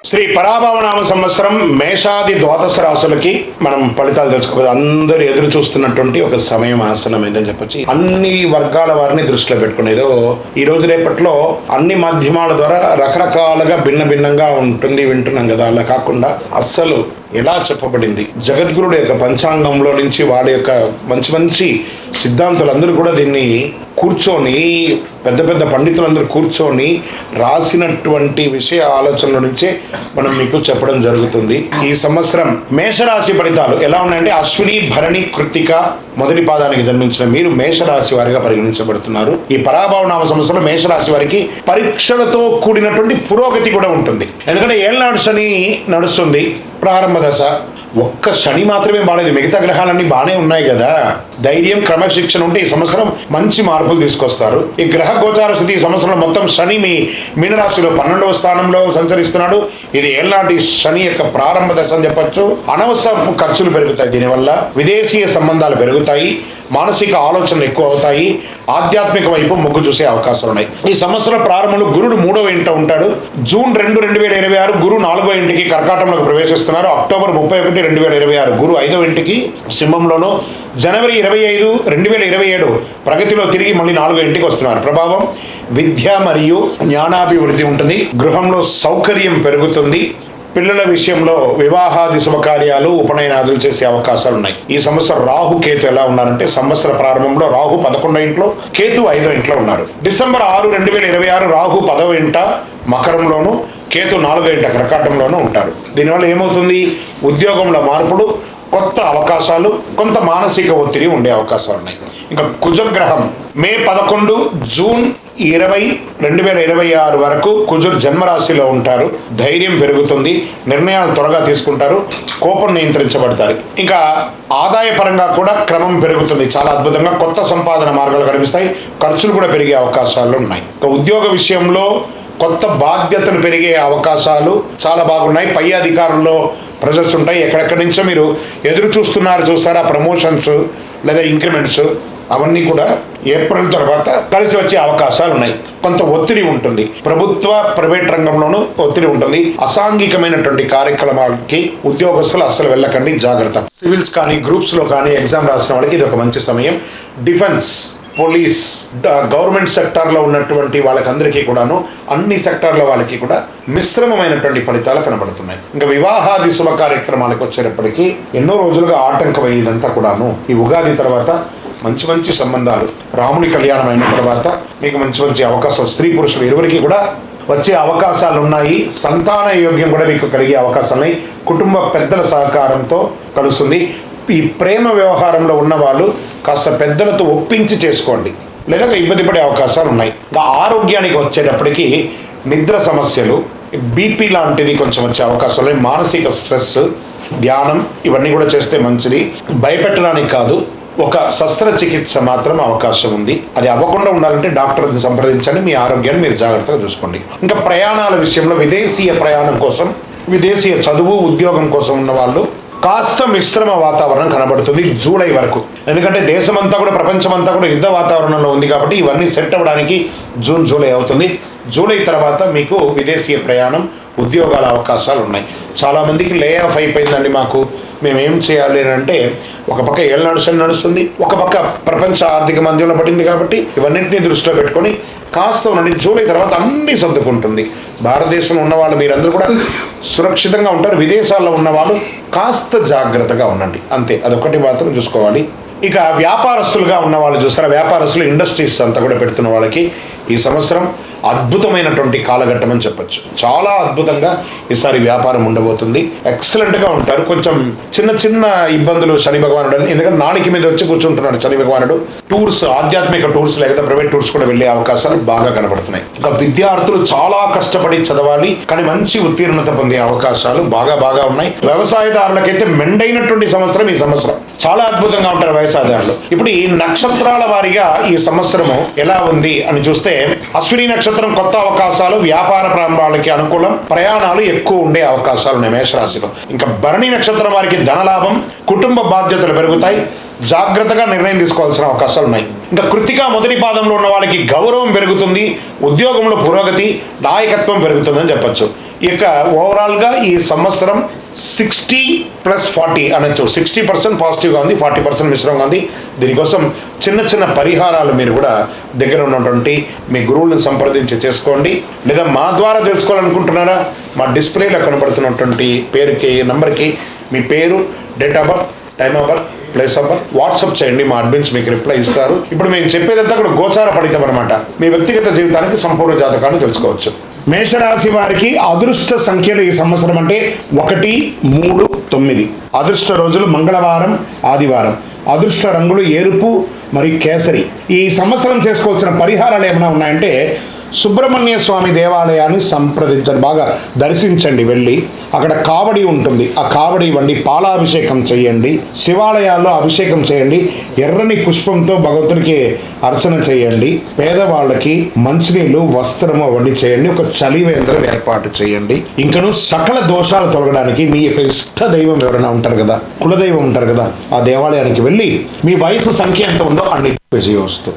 శ్రీ పరాభవనామ సంవత్సరం మేషాది ద్వాదశ రాశులకి మనం ఫలితాలు తెలుసుకోవాలి. అందరూ ఎదురు చూస్తున్నటువంటి ఒక సమయం ఆసనం ఏంటని చెప్పొచ్చు. అన్ని వర్గాల వారిని దృష్టిలో పెట్టుకునేదో ఈ రోజు రేపట్లో అన్ని మాధ్యమాల ద్వారా రకరకాలుగా భిన్నంగా ఉంటుంది వింటున్నాం కదా. అలా కాకుండా అస్సలు ఎలా చెప్పబడింది జగద్గురుడు యొక్క పంచాంగంలో నుంచి వాడి యొక్క మంచి సిద్ధాంతులందరూ కూడా దీన్ని కూర్చొని పెద్ద పండితులందరూ కూర్చొని రాసినటువంటి విషయ ఆలోచనల నుంచే మనం మీకు చెప్పడం జరుగుతుంది. ఈ సంవత్సరం మేషరాశి ఫలితాలు ఎలా ఉన్నాయంటే అశ్విని భరణి కృత్తిక మొదటి పాదానికి జన్మించిన మీరు మేషరాశి వారిగా పరిగణించబడుతున్నారు. ఈ పరాభవనామ సంవత్సరంలో మేషరాశి వారికి పరీక్షలతో కూడినటువంటి పురోగతి కూడా ఉంటుంది. ఎందుకంటే ఏళ్ళనాడు శని నడుస్తుంది, ప్రారంభ దశ. ఒక్క శని మాత్రమే బాగాలేదు, మిగతా గ్రహాలన్నీ బాగానే ఉన్నాయి కదా. ధైర్యం క్రమశిక్షణ ఉంటే ఈ సంవత్సరం మంచి మార్పులు తీసుకొస్తారు. ఈ గ్రహ గోచార స్థితి ఈ సంవత్సరంలో మొత్తం శని మీ మీనరాశిలో 12వ స్థానంలో సంచరిస్తున్నాడు. ఇది ఏళ్ళనాటి శని యొక్క ప్రారంభ దశ అని చెప్పచ్చు. అనవసర ఖర్చులు పెరుగుతాయి, దీనివల్ల విదేశీయ సంబంధాలు పెరుగుతాయి, మానసిక ఆలోచనలు ఎక్కువ అవుతాయి, ఆధ్యాత్మిక వైపు మొగ్గు చూసే అవకాశాలు ఉన్నాయి. ఈ సంవత్సరం ప్రారంభంలో గురుడు 3వ ఇంట ఉంటాడు. జూన్ 2, 2026 గురు 4వ ఇంటికి కర్కాటంలోకి ప్రవేశిస్తున్నారు. అక్టోబర్ 31, 2026 గురు 5వ ఇంటికి సింహంలోను. జనవరి 25, 2027 ప్రగతిలో తిరిగి మళ్ళీ 4వ ఇంటికి వస్తున్నారు. ప్రభావం విద్య మరియు జ్ఞానాభివృద్ధి ఉంటుంది. గృహంలో సౌకర్యం పెరుగుతుంది. పిల్లల విషయంలో వివాహాది శుభకార్యాలు ఉపనయనాదులు చేసే అవకాశాలు ఉన్నాయి. ఈ సంవత్సరం రాహు కేతు ఎలా ఉన్నారంటే సంవత్సర ప్రారంభంలో రాహు 11వ ఇంట్లో, కేతు 5వ ఇంట్లో ఉన్నారు. డిసెంబర్ 6, 2026 రాహు 10వ ఇంట మకరంలోను, కేతు 4వ ఇంట కర్కాటంలోనూ ఉంటారు. దీనివల్ల ఏమవుతుంది? ఉద్యోగంలో మార్పులు, కొత్త అవకాశాలు, కొంత మానసిక ఒత్తిడి ఉండే అవకాశాలు ఉన్నాయి. ఇంకా కుజగ్రహం మే 11, జూన్ 20, 2026 వరకు కుజుడు జన్మరాశిలో ఉంటారు. ధైర్యం పెరుగుతుంది, నిర్ణయాలు త్వరగా తీసుకుంటారు, కోపం నియంత్రించబడతారు. ఇంకా ఆదాయ పరంగా కూడా క్రమం పెరుగుతుంది, చాలా అద్భుతంగా కొత్త సంపాదన మార్గాలు కనిపిస్తాయి. ఖర్చులు కూడా పెరిగే అవకాశాలు ఉన్నాయి. ఇంకా ఉద్యోగ విషయంలో కొత్త బాధ్యతలు పెరిగే అవకాశాలు చాలా బాగున్నాయి. పై అధికారంలో ప్రెజర్స్ ఉంటాయి. ఎక్కడెక్కడి నుంచో మీరు ఎదురు చూస్తారా ప్రమోషన్స్ లేదా ఇంక్రిమెంట్స్, అవన్నీ కూడా ఏప్రిల్ తర్వాత కలిసి వచ్చే అవకాశాలు ఉన్నాయి. కొంత ఒత్తిడి ఉంటుంది, ప్రభుత్వ ప్రైవేట్ రంగంలోనూ ఒత్తిడి ఉంటుంది. అసాంఘికమైనటువంటి కార్యక్రమాలకి ఉద్యోగస్తులు అస్సలు వెళ్ళకండి, జాగ్రత్త. సివిల్స్ కానీ గ్రూప్స్ లో కానీ ఎగ్జామ్ రాసిన వాళ్ళకి ఇది ఒక మంచి సమయం. డిఫెన్స్, పోలీస్, గవర్నమెంట్ సెక్టార్లో ఉన్నటువంటి వాళ్ళకందరికీ కూడాను అన్ని సెక్టార్ల వాళ్ళకి కూడా మిశ్రమమైనటువంటి ఫలితాలు కనబడుతున్నాయి. ఇంకా వివాహాది శుభ కార్యక్రమాలకు వచ్చేటప్పటికీ ఎన్నో రోజులుగా ఆటంకమైందంతా కూడాను ఈ ఉగాది తర్వాత మంచి సంబంధాలు, రాముని కళ్యాణం అయిన తర్వాత మీకు మంచి అవకాశాలు, స్త్రీ పురుషులు ఇరువురికి కూడా వచ్చే అవకాశాలు ఉన్నాయి. సంతాన యోగ్యం కూడా మీకు కలిగే అవకాశాలు ఉన్నాయి. కుటుంబ పెద్దల సహకారంతో కలుస్తుంది. ఈ ప్రేమ వ్యవహారంలో ఉన్న వాళ్ళు కాస్త పెద్దలతో ఒప్పించి చేసుకోండి, లేదా ఇబ్బంది పడే అవకాశాలు ఉన్నాయి. ఆరోగ్యానికి వచ్చేటప్పటికి నిద్ర సమస్యలు, బీపీ లాంటిది కొంచెం వచ్చే అవకాశాలు ఉన్నాయి. మానసిక స్ట్రెస్, ధ్యానం ఇవన్నీ కూడా చేస్తే మంచిది. భయపెట్టడానికి కాదు, ఒక శస్త్రచికిత్స మాత్రం అవకాశం ఉంది. అది అవ్వకుండా ఉండాలంటే డాక్టర్ని సంప్రదించండి. మీ ఆరోగ్యాన్ని మీరు జాగ్రత్తగా చూసుకోండి. ఇంకా ప్రయాణాల విషయంలో విదేశీయ ప్రయాణం కోసం, విదేశీయ చదువు, ఉద్యోగం కోసం ఉన్న వాళ్ళు కాస్త మిశ్రమ వాతావరణం కనబడుతుంది జూలై వరకు. ఎందుకంటే దేశమంతా కూడా, ప్రపంచమంతా కూడా యుద్ధ వాతావరణంలో ఉంది కాబట్టి ఇవన్నీ సెట్ అవ్వడానికి జూన్, జూలై అవుతుంది. జూలై తర్వాత మీకు విదేశీయ ప్రయాణం, ఉద్యోగాల అవకాశాలు ఉన్నాయి. చాలామందికి లే ఆఫ్ అయిపోయిందండి, మేమేం చేయాలి అంటే ఒక పక్క ఏళ్ళనాడు శని నడుస్తుంది, ఒక పక్క ప్రపంచ ఆర్థిక మంద్యంలో పడింది. కాబట్టి ఇవన్నింటినీ దృష్టిలో పెట్టుకొని కాస్త ఉండండి. జూలై తర్వాత అన్నీ సర్దుకుంటుంది. భారతదేశంలో ఉన్నవాళ్ళు మీరందరూ కూడా సురక్షితంగా ఉంటారు. విదేశాల్లో ఉన్నవాళ్ళు కాస్త జాగ్రత్తగా ఉండండి, అంతే. అదొకటి మాత్రం చూసుకోవాలి. ఇక వ్యాపారస్తులుగా ఉన్న వాళ్ళు చూస్తారా, వ్యాపారస్తులు, ఇండస్ట్రీస్ అంతా కూడా పెడుతున్న వాళ్ళకి ఈ సంవత్సరం అద్భుతమైనటువంటి కాలఘట్టం అని చెప్పచ్చు. చాలా అద్భుతంగా ఈసారి వ్యాపారం ఉండబోతుంది. ఎక్సలెంట్గా ఉంటారు. కొంచెం చిన్న ఇబ్బందులు శని భగవానుడు, ఎందుకంటే నాణికి మీద వచ్చి కూర్చుంటున్నాడు శని భగవానుడు. టూర్స్, ఆధ్యాత్మిక టూర్స్ లేదా ప్రైవేట్ టూర్స్ కూడా వెళ్ళే అవకాశాలు బాగా కనబడుతున్నాయి. ఇంకా విద్యార్థులు చాలా కష్టపడి చదవాలి, కానీ మంచి ఉత్తీర్ణత పొందే అవకాశాలు బాగా ఉన్నాయి. వ్యవసాయదారులకైతే మెండైనటువంటి సంవత్సరం ఈ సంవత్సరం. చాలా అద్భుతంగా ఉంటారు వ్యవసాయదారులు. ఇప్పుడు ఈ నక్షత్రాల వారిగా ఈ సంవత్సరము ఎలా ఉంది అని చూస్తే అశ్విని నక్షత్రం కొత్త అవకాశాలు, వ్యాపార ప్రారంభాలకి అనుకూలం, ప్రయాణాలు ఎక్కువ ఉండే అవకాశాలు ఉన్నాయి మేషరాశిలో. ఇంకా భరణి నక్షత్రం వారికి ధనలాభం, కుటుంబ బాధ్యతలు పెరుగుతాయి, జాగ్రత్తగా నిర్ణయం తీసుకోవాల్సిన అవకాశాలు ఉన్నాయి. ఇంకా కృత్తిక మొదటి పాదంలో ఉన్న వాళ్ళకి గౌరవం పెరుగుతుంది, ఉద్యోగంలో పురోగతి, నాయకత్వం పెరుగుతుందని చెప్పచ్చు. ఇక ఓవరాల్గా ఈ సంవత్సరం 60+40 అనొచ్చు. 60% పాజిటివ్గా ఉంది, 40% మిశ్రమంగా ఉంది. దీనికోసం చిన్న చిన్న పరిహారాలు మీరు కూడా దగ్గర ఉన్నటువంటి మీ గురువులను సంప్రదించి చేసుకోండి. లేదా మా ద్వారా తెలుసుకోవాలనుకుంటున్నారా, మా డిస్ప్లేలో కనబడుతున్నటువంటి పేరుకి నంబర్కి మీ పేరు, date of birth, time of birth, place of birth WhatsApp చేయండి. మా అడ్మిన్స్ మీకు రిప్లై ఇస్తారు. ఇప్పుడు మేము చెప్పేదంతా కూడా గోచార ఫలితం అనమాట. మీ వ్యక్తిగత జీవితానికి సంపూర్ణ జాతకాన్ని తెలుసుకోవచ్చు. మేషరాశి వారికి అదృష్ట సంఖ్యలు ఈ సంవత్సరం అంటే 1, 3, 9. అదృష్ట రోజులు మంగళవారం, ఆదివారం. అదృష్ట రంగులు ఎరుపు మరియు కేసరి. ఈ సంవత్సరం చేసుకోవాల్సిన పరిహారాలు ఏమైనా ఉన్నాయంటే, సుబ్రహ్మణ్య స్వామి దేవాలయాన్ని సంప్రదించండి, బాగా దర్శించండి. వెళ్ళి అక్కడ కావడి ఉంటుంది, ఆ కావడి ఇవ్వండి, పాలాభిషేకం చేయండి, శివాలయాల్లో అభిషేకం చేయండి, ఎర్రని పుష్పంతో భగవంతుడికి అర్చన చేయండి, పేదవాళ్ళకి మంచినీళ్ళు, వస్త్రము అవన్నీ చేయండి, ఒక చలివేంద్రం ఏర్పాటు చేయండి. ఇంకను సకల దోషాలు తొలగడానికి మీ యొక్క ఇష్ట దైవం ఎవరైనా ఉంటారు కదా, కులదైవం ఉంటారు కదా, ఆ దేవాలయానికి వెళ్ళి మీ వయసు సంఖ్య ఎంత ఉందో అన్ని విజయవస్తు.